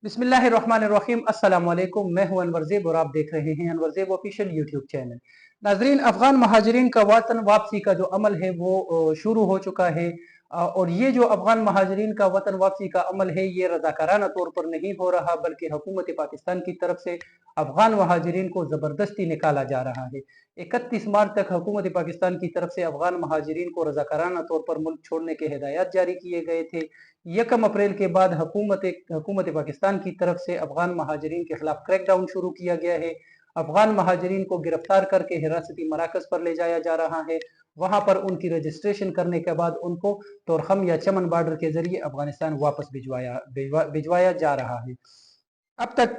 बिस्मिल्लाहिर्रहमानिर्रहीम। अस्सलाम वालेकुम। मैं हूं अनवर ज़ेब और आप देख रहे हैं अनवर ज़ेब ऑफिशियल यूट्यूब चैनल। नाजरीन, अफगान महाजरीन का वतन वापसी का जो अमल है वो शुरू हो चुका है। और ये जो अफगान महाजरीन का वतन वापसी का अमल है ये रजाकाराना तौर पर नहीं हो रहा, बल्कि हुकूमत पाकिस्तान की तरफ से अफगान महाजरीन को ज़बरदस्ती निकाला जा रहा है। 31 मार्च तक हुकूमत पाकिस्तान की तरफ से अफगान महाजरीन को रजाकाराना तौर पर मुल्क छोड़ने के हिदायत जारी किए गए थे। 1 अप्रैल के बाद हुकूमत पाकिस्तान की तरफ से अफगान महाजरीन के खिलाफ क्रैकडाउन शुरू किया गया है। अफगान महाजरीन को गिरफ्तार करके हिरासती मराकज पर ले जाया जा रहा है। वहां पर उनकी रजिस्ट्रेशन करने के बाद उनको तोरखम या चमन बॉर्डर के जरिए अफगानिस्तान वापस भिजवाया जा रहा है। अब तक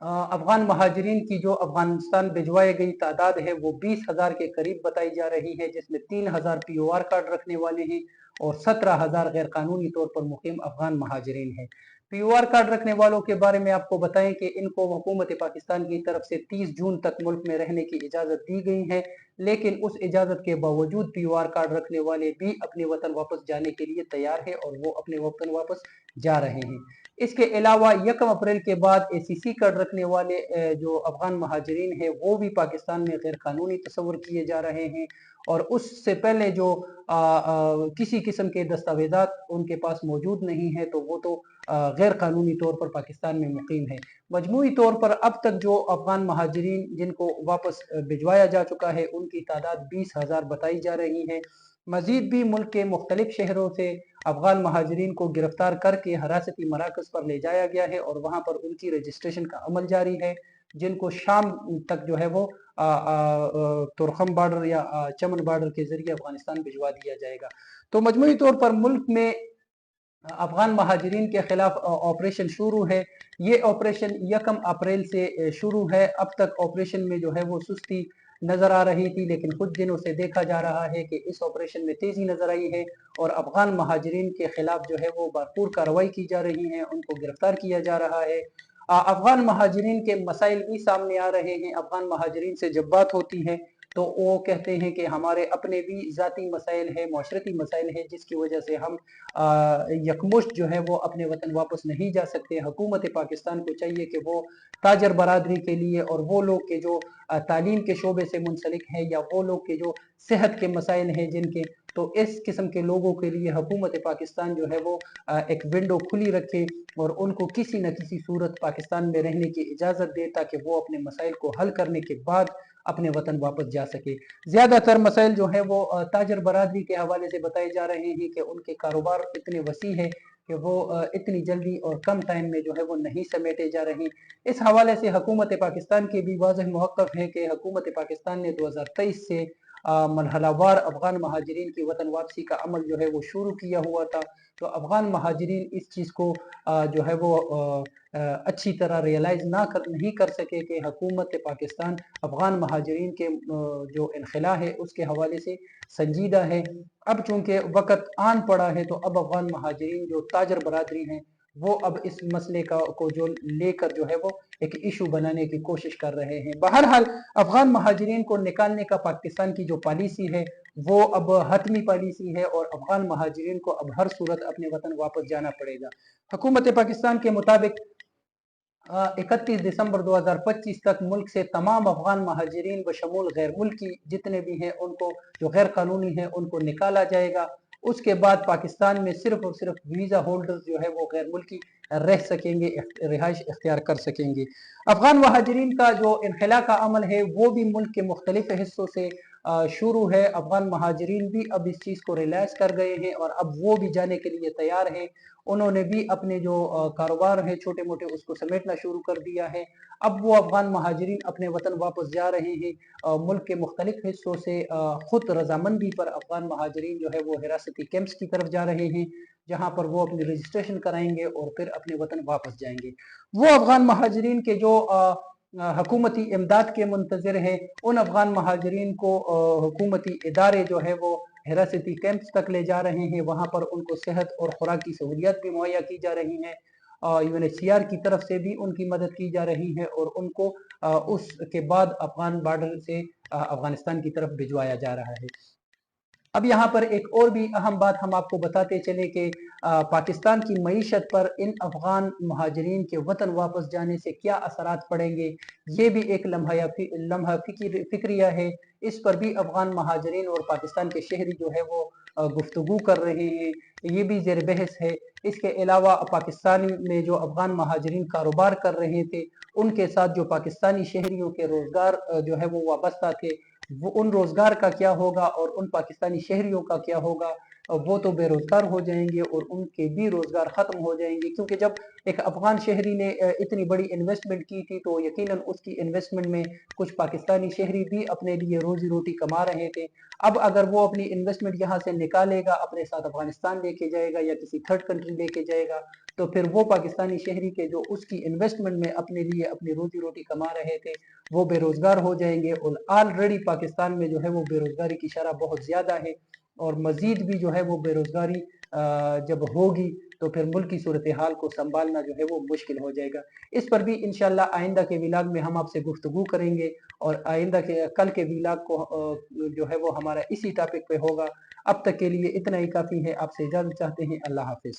अफगान महाजरीन की जो अफगानिस्तान भिजवाई गई तादाद है वो 20,000 के करीब बताई जा रही है, जिसमें 3,000 POR कार्ड रखने वाले हैं और 17,000 गैर कानूनी तौर पर मुकीम अफगान महाजरीन हैं। POR कार्ड रखने वालों के बारे में आपको बताएं कि इनको हुकूमत पाकिस्तान की तरफ से 30 जून तक मुल्क में रहने की इजाज़त दी गई है, लेकिन उस इजाज़त के बावजूद POR कार्ड रखने वाले भी अपने वतन वापस जाने के लिए तैयार है और वो अपने वतन वापस जा रहे हैं। इसके अलावा 1 अप्रैल के बाद ACC कार्ड रखने वाले जो अफगान महाजरीन है वो भी पाकिस्तान में गैर कानूनी तस्वुर किए जा रहे हैं और उससे पहले जो किसी किस्म के दस्तावेजात उनके पास मौजूद नहीं है तो वो तो गैर कानूनी तौर पर पाकिस्तान में मुकीम है। मजमूई तौर पर अब तक जो अफगान महाजरीन जिनको वापस भिजवाया जा चुका है उनकी तादाद 20,000 बताई जा रही है। मजीद भी मुल्क के मुख्तलिफ शहरों से अफगान महाजरीन को गिरफ्तार करके हिरासती मराकज पर ले जाया गया है और वहां पर उनकी रजिस्ट्रेशन का अमल जारी है, जिनको शाम तक जो है वो तुरखम बॉर्डर या चमन बॉर्डर के जरिए अफगानिस्तान भिजवा दिया जाएगा। तो मजमूई तौर पर मुल्क में अफगान महाजरीन के खिलाफ ऑपरेशन शुरू है। ये ऑपरेशन 1 अप्रैल से शुरू है। अब तक ऑपरेशन में जो है वो सुस्ती नजर आ रही थी, लेकिन कुछ दिनों से देखा जा रहा है कि इस ऑपरेशन में तेजी नजर आई है और अफगान महाजरीन के खिलाफ जो है वो भरपूर कार्रवाई की जा रही है, उनको गिरफ्तार किया जा रहा है। अफगान महाजरीन के मसाइल भी सामने आ रहे हैं। अफगान महाजरीन से जब बात होती है तो वो कहते हैं कि हमारे अपने भी ज़ाती मसाइल है, माशरती मसाइल है, जिसकी वजह से हम यकमुश्त जो है वो अपने वतन वापस नहीं जा सकते। हुकूमत पाकिस्तान को चाहिए कि वो ताजर बरादरी के लिए और वो लोग के जो तालीम के शोबे से मुंसलिक हैं या वो लोग के जो सेहत के मसाइल हैं जिनके, तो इस किस्म के लोगों के लिए हुकूमत पाकिस्तान जो है वो एक विंडो खुली रखे और उनको किसी न किसी सूरत पाकिस्तान में रहने की इजाज़त दे ताकि वो अपने मसाइल को हल करने के बाद अपने वतन वापस जा सके। ज़्यादातर मसाइल जो है वो ताजर बरादरी के हवाले से बताए जा रहे हैं कि उनके कारोबार इतने वसी है कि वो इतनी जल्दी और कम टाइम में जो है वो नहीं समेटे जा रहे। इस हवाले से हुकूमत पाकिस्तान के भी वाज़ेह मौक़िफ़ है कि हुकूमत पाकिस्तान ने 2023 से मरहलावार अफगान महाजरीन की वतन वापसी का अमल जो है वो शुरू किया हुआ था। तो अफगान महाजरीन इस चीज़ को जो है वो अच्छी तरह रियलाइज़ नहीं कर सके कि हुकूमत पाकिस्तान अफगान महाजरीन के जो इनखला है उसके हवाले से संजीदा है। अब चूंकि वक़्त आन पड़ा है तो अब अफगान महाजरीन जो ताजर बरादरी हैं वो अब इस मसले को जो लेकर जो है वो एक इशू बनाने की कोशिश कर रहे हैं। बहरहाल अफगान महाजरीन को निकालने का पाकिस्तान की जो पॉलिसी है वो अब हतमी पॉलिसी है और अफगान महाजरीन को अब हर सूरत अपने वतन वापस जाना पड़ेगा। हुकूमत पाकिस्तान के मुताबिक 31 दिसंबर 2025 तक मुल्क से तमाम अफगान महाजरीन बशमूल गैर मुल्की जितने भी हैं उनको, जो गैर कानूनी हैं, उनको निकाला जाएगा। उसके बाद पाकिस्तान में सिर्फ और सिर्फ वीज़ा होल्डर्स जो है वो गैर मुल्की रह सकेंगे, रिहाइश इख्तियार कर सकेंगे। अफगान महाजरीन का जो इनखला का अमल है वो भी मुल्क के मुख्तलिफ हिस्सों से शुरू है। अफगान महाजरीन भी अब इस चीज़ को रियलाइज़ कर गए हैं और अब वो भी जाने के लिए तैयार हैं। उन्होंने भी अपने जो कारोबार है छोटे मोटे उसको समेटना शुरू कर दिया है। अब वो अफगान महाजरीन अपने वतन वापस जा रहे हैं। मुल्क के मुख्तलिफ हिस्सों से खुद रजामंदी पर अफगान महाजरीन जो है वो हिरासती कैंप्स की तरफ जा रहे हैं, जहाँ पर वो अपनी रजिस्ट्रेशन कराएंगे और फिर अपने वतन वापस जाएंगे। वो अफगान महाजरीन के जो हुकूमती इमदाद के मुंतज़िर हैं, उन अफगान महाजरीन को हुकूमती इदारे जो है वो हिरासती कैंप्स तक ले जा रहे हैं। वहाँ पर उनको सेहत और खुराक की सहूलियात भी मुहैया की जा रही हैं। UNHCR की तरफ से भी उनकी मदद की जा रही है और उनको उसके बाद अफगान बॉर्डर से अफगानिस्तान की तरफ भिजवाया जा रहा है। अब यहाँ पर एक और भी अहम बात हम आपको बताते चले कि पाकिस्तान की मईशत पर इन अफ़गान महाजरीन के वतन वापस जाने से क्या असरात पड़ेंगे, ये भी एक लम्हा फ़िक्रिया है। इस पर भी अफ़गान महाजरीन और पाकिस्तान के शहरी जो है वो गुफ्तगू कर रहे हैं, ये भी ज़ेर बहस है। इसके अलावा पाकिस्तान में जो अफ़गान महाजरीन कारोबार कर रहे थे, उनके साथ जो पाकिस्तानी शहरियों के रोज़गार जो है वो वाबस्ता थे, वो उन रोज़गार का क्या होगा और उन पाकिस्तानी शहरियों का क्या होगा। वो तो बेरोज़गार हो जाएंगे और उनके भी रोज़गार ख़त्म हो जाएंगे, क्योंकि जब एक अफ़गान शहरी ने इतनी बड़ी इन्वेस्टमेंट की थी तो यकीनन उसकी इन्वेस्टमेंट में कुछ पाकिस्तानी शहरी भी अपने लिए रोज़ी रोटी कमा रहे थे। अब अगर वो अपनी इन्वेस्टमेंट यहाँ से निकालेगा, अपने साथ अफ़गानिस्तान लेके जाएगा या किसी थर्ड कंट्री लेके जाएगा, तो फिर वो पाकिस्तानी शहरी के जो उसकी इन्वेस्टमेंट में अपने लिए अपनी रोज़ी रोटी कमा रहे थे, वो बेरोज़गार हो जाएंगे। और ऑलरेडी पाकिस्तान में जो है वो बेरोज़गारी की शरह बहुत ज़्यादा है, और मज़ीद भी जो है वो बेरोज़गारी जब होगी तो फिर मुल्क की सूरत हाल को संभालना जो है वो मुश्किल हो जाएगा। इस पर भी इंशाल्लाह आइंदा के व्लॉग में हम आपसे गुफ्तगू करेंगे, और आइंदा के कल के व्लॉग को जो है वो हमारा इसी टॉपिक पे होगा। अब तक के लिए इतना ही काफ़ी है। आपसे इजाज़त चाहते हैं। अल्लाह हाफ़िज़।